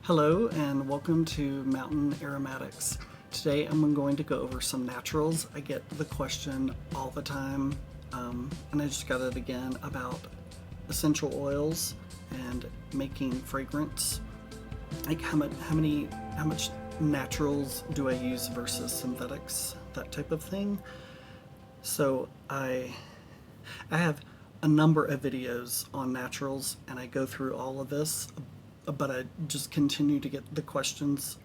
Hello and welcome to Mountain Aromatics. Today I'm going to go over some naturals. I get the question all the time, and I just got it again about essential oils and making fragrance. Like how much naturals do I use versus synthetics, that type of thing. So I have a number of videos on naturals and I go through all of this, but I just continue to get the questions,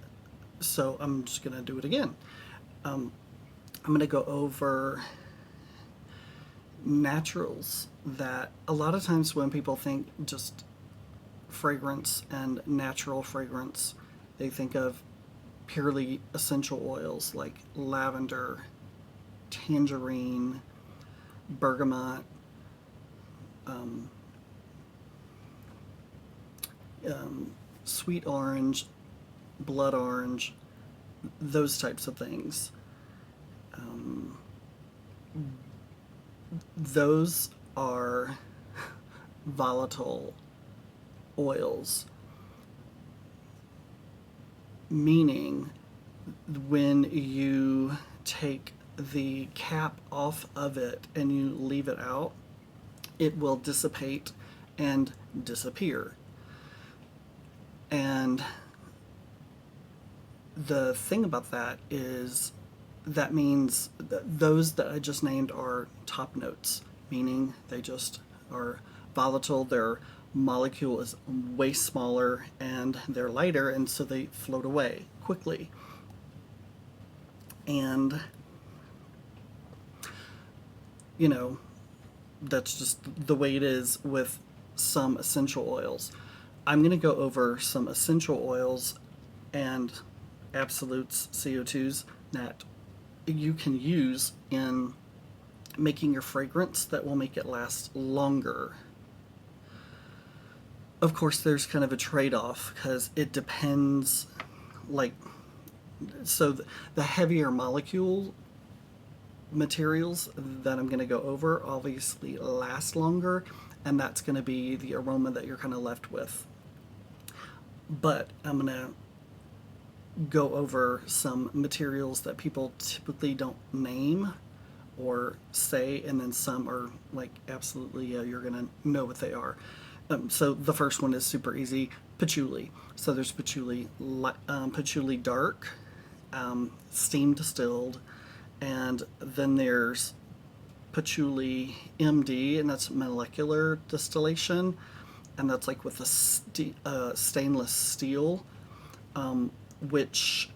so I'm just going to do it again. I'm going to go over naturals that a lot of times when people think just fragrance and natural fragrance, they think of purely essential oils like lavender, tangerine, bergamot, um, sweet orange, blood orange, those types of things. Um, those are volatile oils, meaning when you take the cap off of it and you leave it out, it will dissipate and disappear. And the thing about that is that means that those that I just named are top notes, meaning they just are volatile, their molecule is way smaller and they're lighter, and so they float away quickly. And, you know, that's just the way it is with some essential oils. I'm going to go over some essential oils and absolutes, CO2s, that you can use in making your fragrance that will make it last longer. Of course, there's kind of a trade-off because it depends, like, so the heavier molecule materials that I'm going to go over obviously last longer, and that's going to be the aroma that you're kind of left with. But I'm going to go over some materials that people typically don't name or say, and then some are like absolutely, you're going to know what they are. So the first one is super easy, patchouli. So there's patchouli dark, steam distilled, and then there's patchouli MD, and that's molecular distillation, and that's like with a stainless steel, which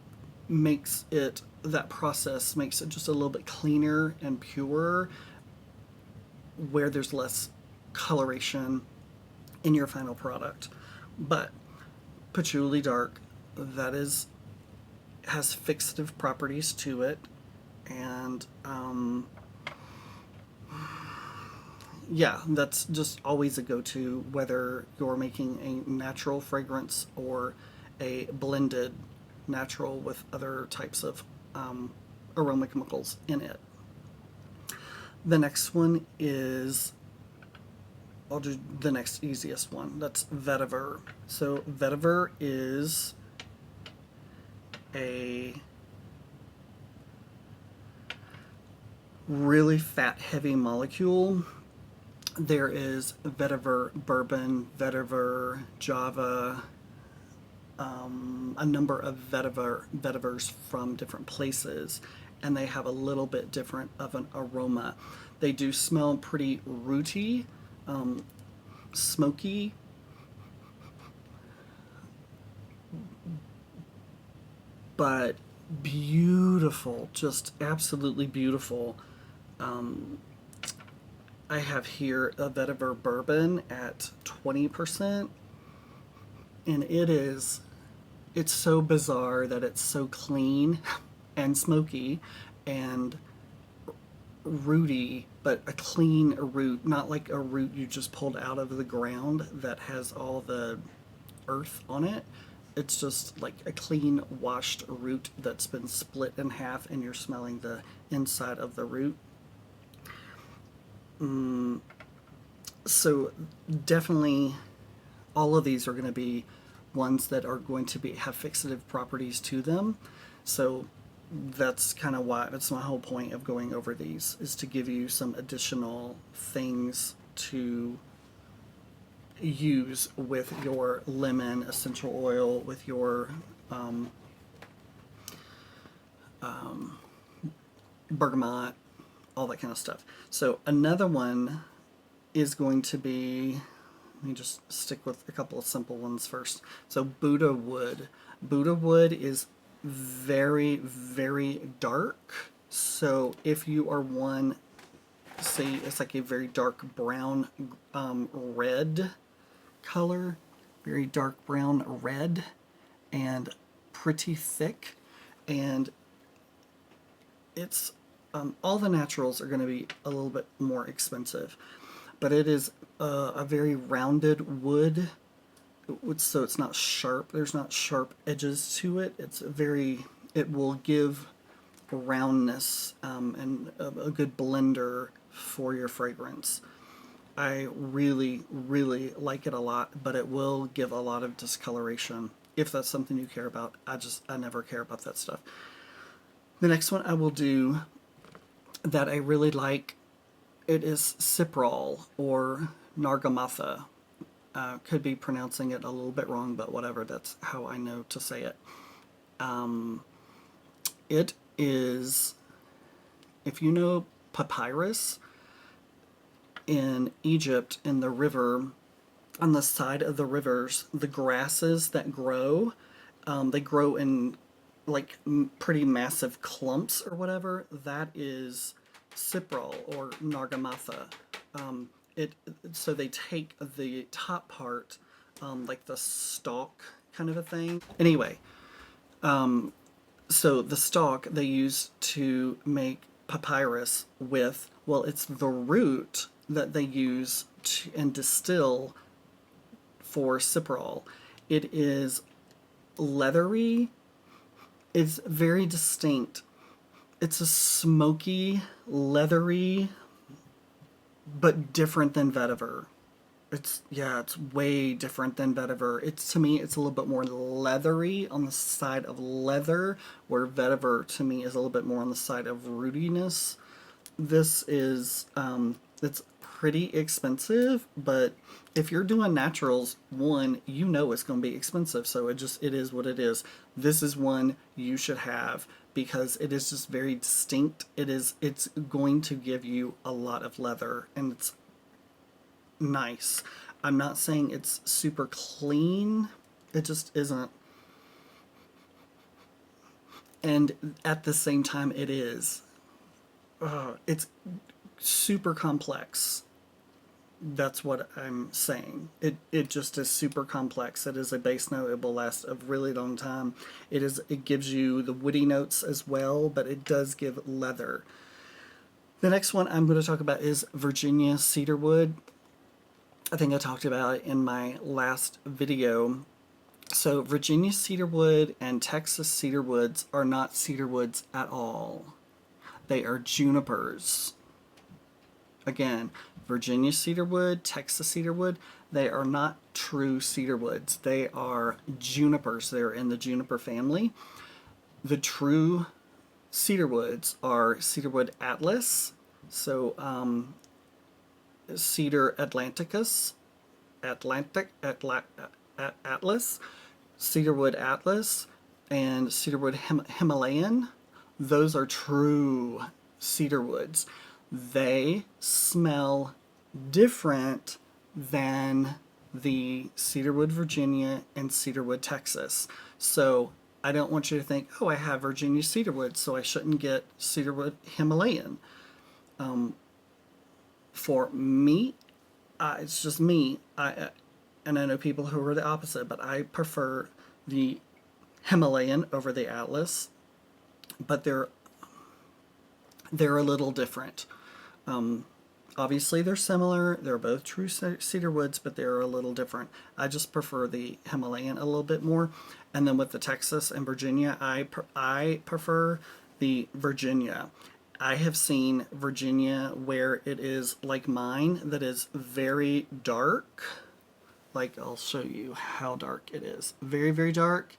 makes it, that process makes it just a little bit cleaner and purer, where there's less coloration in your final product. But patchouli dark, that is, has fixative properties to it, and yeah, that's just always a go-to, whether you're making a natural fragrance or a blended natural with other types of aroma chemicals in it. The next one is, I'll do the next easiest one. That's vetiver. So vetiver is a really fat heavy molecule. There is vetiver bourbon, vetiver Java, a number of vetivers from different places, and they have a little bit different of an aroma. They do smell pretty rooty, smoky, but beautiful, just absolutely beautiful. I have here a vetiver bourbon at 20%, and it's so bizarre that it's so clean and smoky and rooty, but a clean root, not like a root you just pulled out of the ground that has all the earth on it. It's just like a clean washed root that's been split in half, and you're smelling the inside of the root. So definitely all of these are going to be ones that are going to have fixative properties to them. So that's kind of why, that's my whole point of going over these, is to give you some additional things to use with your lemon essential oil, with your bergamot, all that kind of stuff. So another one is going to be, let me just stick with a couple of simple ones first. So Buddha wood. Buddha wood is very, very dark. So if you are one, say it's like a very dark brown red color, very dark brown red, and pretty thick, and it's all the naturals are going to be a little bit more expensive, but it is a very rounded wood, so it's not sharp. There's not sharp edges to it. It will give roundness and a good blender for your fragrance. I really, really like it a lot, but it will give a lot of discoloration. If that's something you care about, I never care about that stuff. The next one I will do that I really like, it is Cyprol or Nargamatha. Could be pronouncing it a little bit wrong, but whatever, that's how I know to say it. It is, if you know papyrus, in Egypt, in the river, on the side of the rivers, the grasses that grow, they grow in like pretty massive clumps or whatever. That is Cyprol or Nargamatha. So they take the top part, like the stalk kind of a thing. Anyway, so the stalk they use to make papyrus with, well, it's the root that they use and distill for Cyprol. It is leathery. It's very distinct. It's a smoky, leathery, but different than vetiver. It's way different than vetiver. To me, it's a little bit more leathery, on the side of leather, where vetiver to me is a little bit more on the side of rootiness. This is, it's pretty expensive, but if you're doing naturals, one, you know it's going to be expensive, so it is what it is. This is one you should have because it is just very distinct. It's going to give you a lot of leather, and it's nice. I'm not saying it's super clean. It just isn't. And at the same time, it is. It's super complex. That's what I'm saying. It just is super complex. It is a base note. It will last a really long time. It gives you the woody notes as well, but it does give leather. The next one I'm going to talk about is Virginia cedarwood. I think I talked about it in my last video. So Virginia cedarwood and Texas cedarwoods are not cedarwoods at all. They are junipers. Again, Virginia cedarwood, Texas cedarwood, they are not true cedarwoods. They are junipers. They're in the juniper family. The true cedarwoods are cedarwood atlas, so cedar atlanticus, atlas, cedarwood atlas, and cedarwood Himalayan. Those are true cedarwoods. They smell different than the cedarwood Virginia and cedarwood Texas. So I don't want you to think, oh, I have Virginia cedarwood, so I shouldn't get cedarwood Himalayan. For me, it's just me. And I know people who are the opposite, but I prefer the Himalayan over the Atlas. But they're a little different. Obviously, they're similar. They're both true cedar woods, but they're a little different. I just prefer the Himalayan a little bit more. And then with the Texas and Virginia, I prefer the Virginia. I have seen Virginia where it is like mine, that is very dark, Like, I'll show you how dark it is. Very, very dark.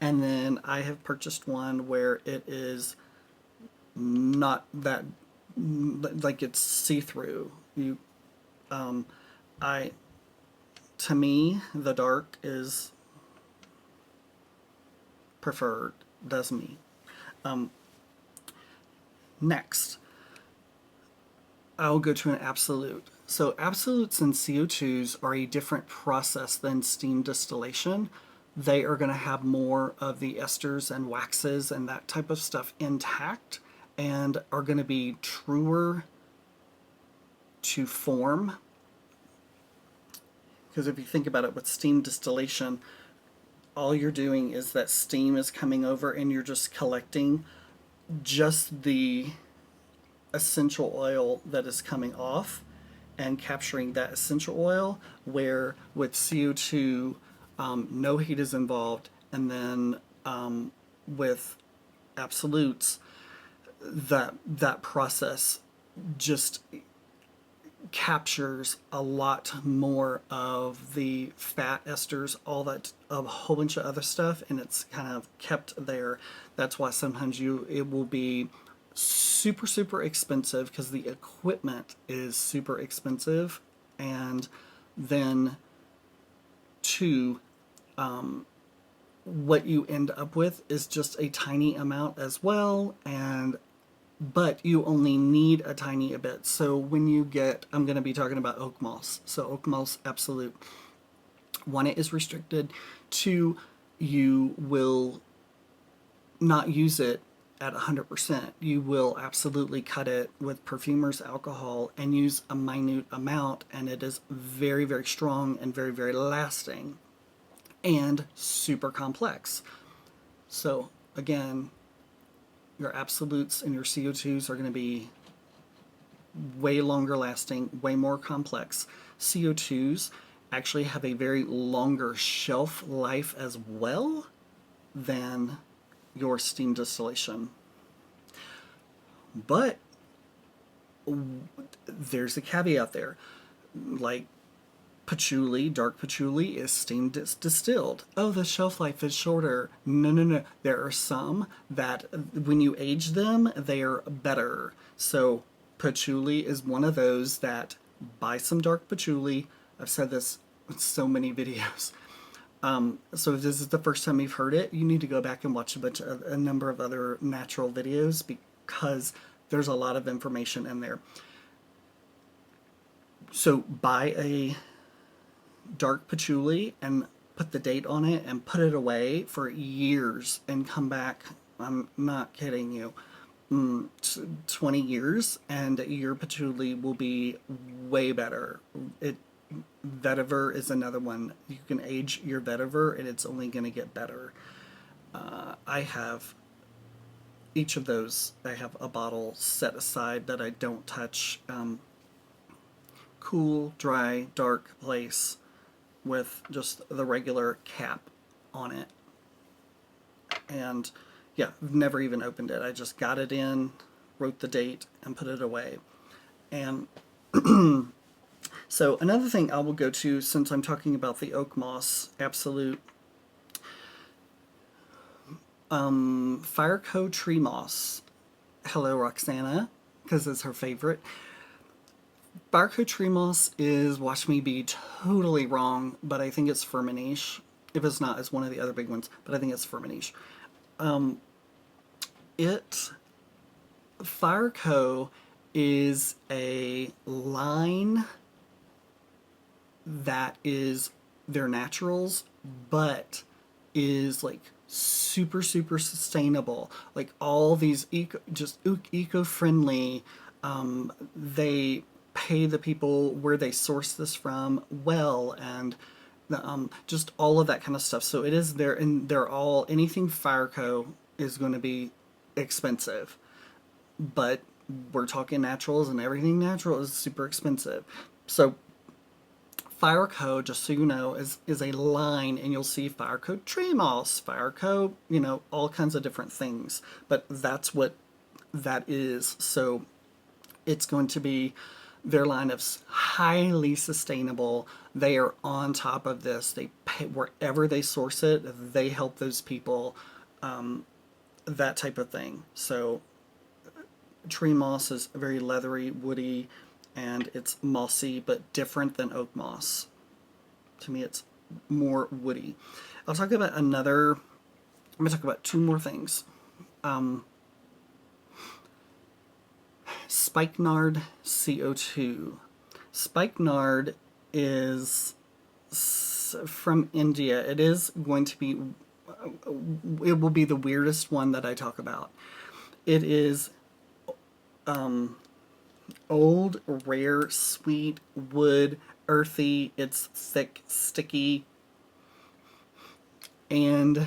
And then I have purchased one where it is not that, like, it's see-through. I, to me, the dark is preferred. Does me. Next, I'll go to an absolute. So absolutes and CO2s are a different process than steam distillation. They are going to have more of the esters and waxes and that type of stuff intact and are going to be truer to form. Because if you think about it with steam distillation, all you're doing is that steam is coming over and you're just collecting just the essential oil that is coming off and capturing that essential oil, where with CO2 no heat is involved, and then with absolutes that process just captures a lot more of the fat esters, all that, a whole bunch of other stuff, and it's kind of kept there. That's why sometimes it will be super expensive because the equipment is super expensive, and then two, what you end up with is just a tiny amount as well, but you only need a tiny bit. So when you get, I'm going to be talking about oak moss. So oak moss absolute. One, it is restricted. Two, you will not use it at 100%. You will absolutely cut it with perfumer's alcohol and use a minute amount, and it is very strong and very lasting and super complex. So again, your absolutes and your CO2s are going to be way longer lasting, way more complex. CO2s actually have a very longer shelf life as well than your steam distillation. But there's a caveat there. Like patchouli, dark patchouli is steam distilled. Oh, the shelf life is shorter. No. There are some that when you age them, they are better. So patchouli is one of those that buy some dark patchouli. I've said this in so many videos. So if this is the first time you've heard it, you need to go back and watch a number of other natural videos, because there's a lot of information in there. So buy a dark patchouli and put the date on it and put it away for years and come back. I'm not kidding you. 20 years and your patchouli will be way better. Vetiver is another one. You can age your vetiver and it's only going to get better. I have each of those. I have a bottle set aside that I don't touch. Cool, dry, dark place with just the regular cap on it. And yeah, I've never even opened it. I just got it in, wrote the date, and put it away. And so another thing I will go to, since I'm talking about the oak moss absolute, Fireco tree moss. Hello, Roxana, because it's her favorite. Fireco tree moss is, watch me be totally wrong, but I think it's Firmenich. If it's not, it's one of the other big ones, but I think it's Firmenich. Fireco is a line that is their naturals, but is like super sustainable. Like all these eco-friendly. They pay the people where they source this from well, and just all of that kind of stuff. So it is there, and they're all, anything Fireco is going to be expensive, but we're talking naturals, and everything natural is super expensive. So Fireco, just so you know, is a line, and you'll see Fireco tree moss, Fireco, all kinds of different things, but that's what that is. So it's going to be Their line is highly sustainable. They are on top of this. They pay, wherever they source it, they help those people, that type of thing. So tree moss is very leathery, woody, and it's mossy, but different than oak moss. To me, it's more woody. I'll talk about another. I'm going to talk about two more things. Spikenard CO2. Spikenard is from India. It is going to be, it will be the weirdest one that I talk about. It is old, rare, sweet wood, earthy. It's thick, sticky, and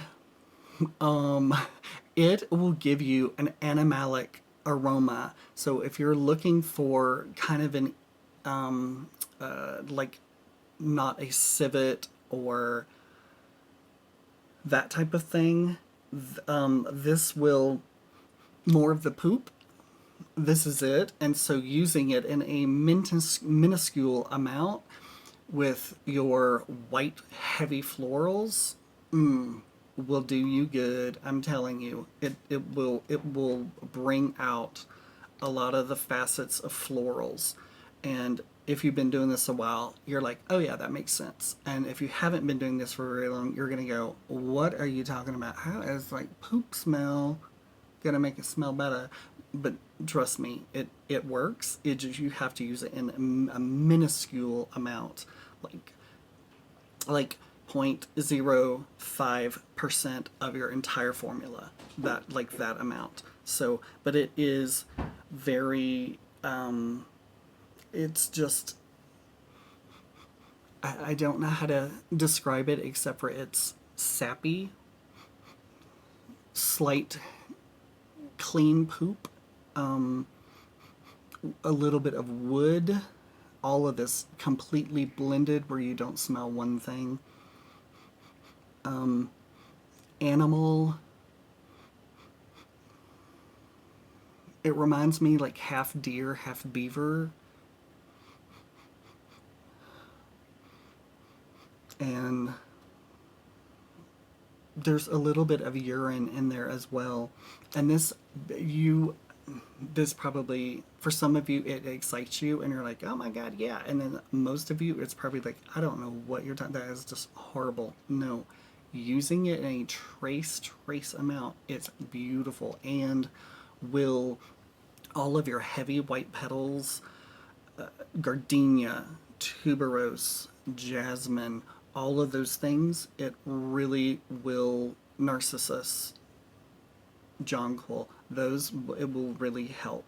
it will give you an animalic aroma. So if you're looking for kind of an like not a civet or that type of thing, this will more of the poop. This is it, and so using it in a minuscule amount with your white heavy florals will do you good. I'm telling you, it will bring out a lot of the facets of florals. And if you've been doing this a while, you're like, oh yeah, that makes sense. And if you haven't been doing this for very long, you're gonna go, what are you talking about? How is like poop smell gonna make it smell better? But trust me, it works. It just, you have to use it in a minuscule amount, like 0.05% of your entire formula, that like that amount. So, but it is very it's just, I don't know how to describe it except for it's sappy, slight clean poop, a little bit of wood, all of this completely blended where you don't smell one thing. Animal, it reminds me like half deer, half beaver. And there's a little bit of urine in there as well. And this probably, for some of you, it excites you and you're like, oh my God, yeah. And then most of you, it's probably like, I don't know what you're talking, that is just horrible. No, using it in a trace amount, it's beautiful and will, all of your heavy white petals, gardenia, tuberose, jasmine, all of those things, it really will, narcissus, jonquil, those, it will really help.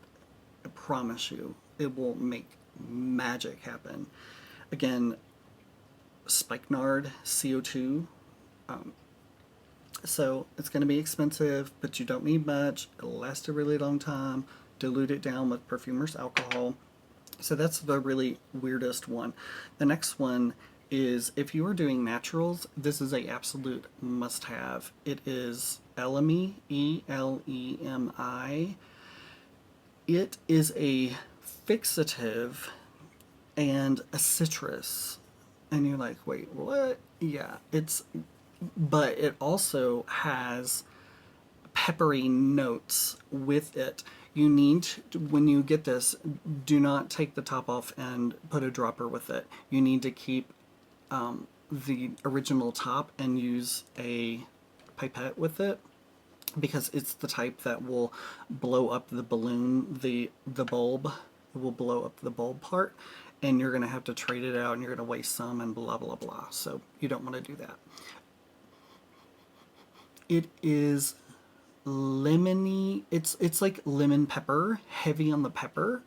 I promise you, it will make magic happen. Again, spikenard CO2. So it's going to be expensive, but you don't need much. It'll last a really long time. Dilute it down with perfumer's alcohol. So that's the really weirdest one. The next one is, if you are doing naturals, this is a absolute must-have. It is Elemi, Elemi. It is a fixative and a citrus. And you're like, wait, what? Yeah, but it also has peppery notes with it. You need to, when you get this, do not take the top off and put a dropper with it. You need to keep the original top and use a pipette with it, because it's the type that will blow up the balloon, the bulb. It will blow up the bulb part, and you're going to have to trade it out, and you're going to waste some, and blah blah blah. So you don't want to do that. It is lemony. It's like lemon pepper, heavy on the pepper.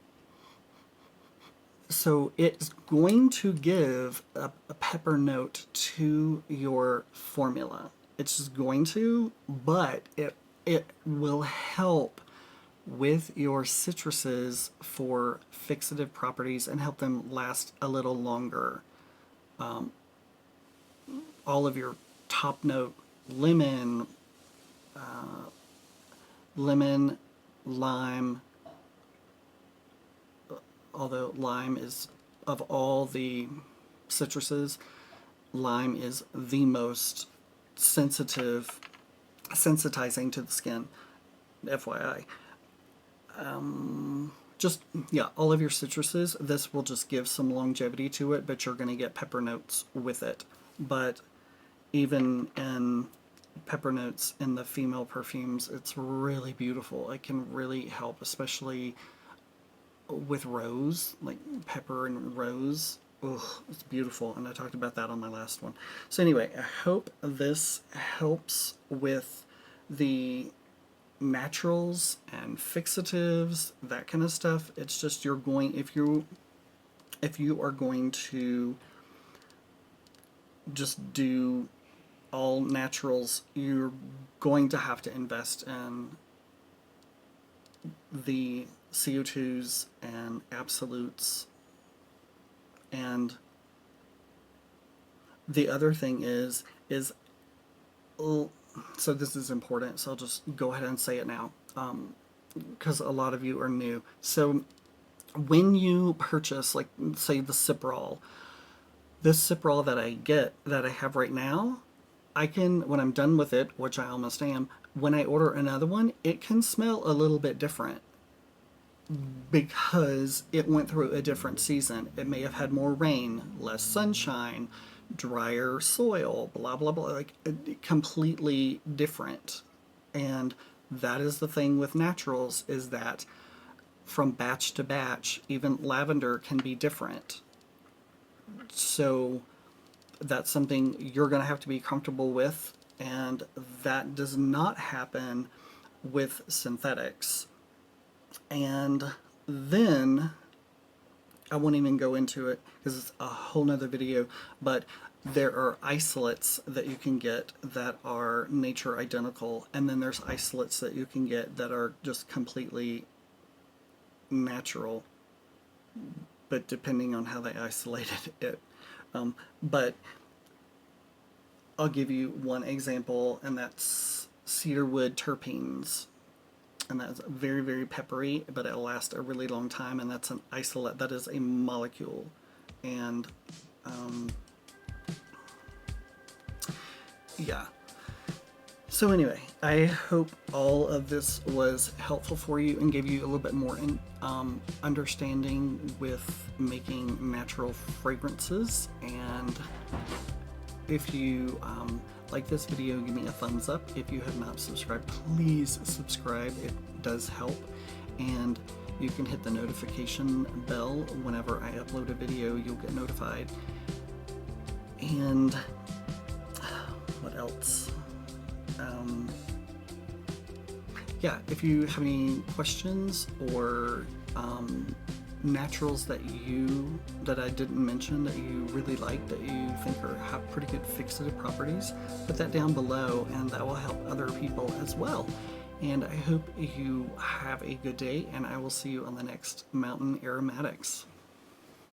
So it's going to give a pepper note to your formula. It's just going to, but it will help with your citruses for fixative properties and help them last a little longer. All of your top note, lemon, lime, although lime is, of all the citruses, lime is the most sensitizing to the skin, FYI. Just, yeah, all of your citruses, this will just give some longevity to it, but you're going to get pepper notes with it. But even in pepper notes in the female perfumes, it's really beautiful. It can really help, especially with rose, like pepper and rose. Ugh, it's beautiful, and I talked about that on my last one. So anyway, I hope this helps with the naturals and fixatives, that kind of stuff. It's just, you're going, if you are going to just do all naturals, you're going to have to invest in the CO2s and absolutes. And the other thing is so this is important, so I'll just go ahead and say it now, because a lot of you are new. So when you purchase, like, say, the Cyprol, this Cyprol that I have right now, I can, when I'm done with it, which I almost am, when I order another one, it can smell a little bit different because it went through a different season. It may have had more rain, less sunshine, drier soil, blah blah blah, like completely different. And that is the thing with naturals, is that from batch to batch, even lavender can be different. So that's something you're going to have to be comfortable with, and that does not happen with synthetics. And then I won't even go into it because it's a whole nother video, but there are isolates that you can get that are nature identical, and then there's isolates that you can get that are just completely natural, but depending on how they isolated it. But I'll give you one example, and that's cedarwood terpenes. And that's very, very peppery, but it'll last a really long time, and that's an isolate. That is a molecule. And yeah. So anyway, I hope all of this was helpful for you and gave you a little bit more understanding with making natural fragrances. And if you like this video, give me a thumbs up. If you have not subscribed, please subscribe. It does help. And you can hit the notification bell. Whenever I upload a video, you'll get notified. And what else? Yeah, if you have any questions or naturals that I didn't mention that you really like, that you think have pretty good fixative properties, put that down below, and that will help other people as well. And I hope you have a good day, and I will see you on the next Mountain Aromatics.